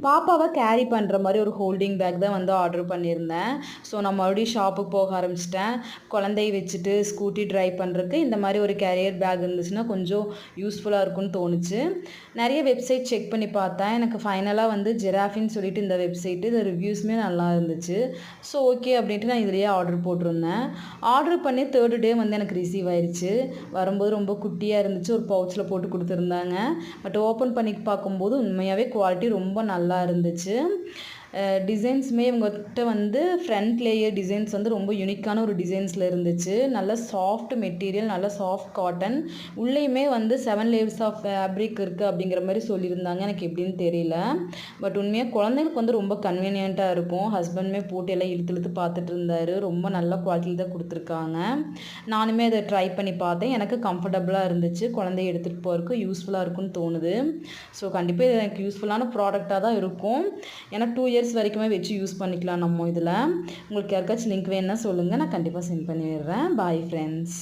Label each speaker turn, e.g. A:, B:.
A: பாப்பாவை கேரி பண்ணுற மாதிரி ஒரு ஹோல்டிங் பேக் தான் வந்து ஆர்டர் பண்ணியிருந்தேன். ஸோ நான் மறுபடியும் ஷாப்புக்கு போக ஆரம்பிச்சிட்டேன். குழந்தைய வச்சுட்டு ஸ்கூட்டி ட்ரைவ் பண்ணுறதுக்கு இந்த மாதிரி ஒரு கேரியர் பேக் இருந்துச்சுன்னா கொஞ்சம் யூஸ்ஃபுல்லாக இருக்கும்னு தோணுச்சு. நிறைய வெப்சைட் செக் பண்ணி பார்த்தேன். எனக்கு ஃபைனலாக வந்து ஜெராஃபின்னு சொல்லிட்டு இந்த வெப்சைட்டு, இந்த ரிவ்யூஸுமே நல்லா இருந்துச்சு. ஸோ ஓகே அப்படின்ட்டு நான் இதிலேயே ஆர்டர் போட்டிருந்தேன். ஆர்டர் பண்ணி 3rd டே வந்து எனக்கு ரிசீவ் ஆயிடுச்சு. வரும்போது ரொம்ப குட்டியாக இருந்துச்சு. ஒரு பவுச்சில் போட்டு கொடுத்துருந்தாங்க. பட் ஓப்பன் பண்ணி பார்க்கும்போது உண்மையாகவே குவாலிட்டி ரொம்ப நல்லா இருந்துச்சு. டிசைன்ஸுமே இவங்ககிட்ட வந்து ஃப்ரண்ட் லேயர் டிசைன்ஸ் வந்து ரொம்ப யூனிக்கான ஒரு டிசைன்ஸில் இருந்துச்சு. நல்ல சாஃப்ட் மெட்டீரியல், நல்ல சாஃப்ட் காட்டன். உள்ளேயுமே வந்து 7 லேயர்ஸ் ஆஃப் ஃபேப்ரிக் இருக்குது அப்படிங்கிற மாதிரி சொல்லியிருந்தாங்க. எனக்கு எப்படின்னு தெரியல. பட் உண்மையாக குழந்தைங்களுக்கு வந்து ரொம்ப கன்வீனியண்ட்டாக இருக்கும். ஹஸ்பண்டுமே போட்டு எல்லாம் இழுத்து இழுத்து பார்த்துட்டு இருந்தார். ரொம்ப நல்ல குவாலிட்டியில் தான் கொடுத்துருக்காங்க. நானுமே அதை ட்ரை பண்ணி பார்த்தேன். எனக்கு கம்ஃபர்டபுளாக இருந்துச்சு. குழந்தைய எடுத்துகிட்டு போகிறதுக்கு யூஸ்ஃபுல்லாக இருக்கும்னு தோணுது. ஸோ கண்டிப்பாக இது எனக்கு யூஸ்ஃபுல்லான ப்ராடக்டாக தான் இருக்கும். ஏன்னா 2 இயர்ஸ் வரைக்குமே வச்சு யூஸ் பண்ணிக்கலாம் நம்ம இதில். உங்களுக்கு யாருக்காச்சும் லிங்க் வேணும்னா சொல்லுங்கள். நான் கண்டிப்பாக சென்ட் பண்ணி விடுறேன். Bye friends.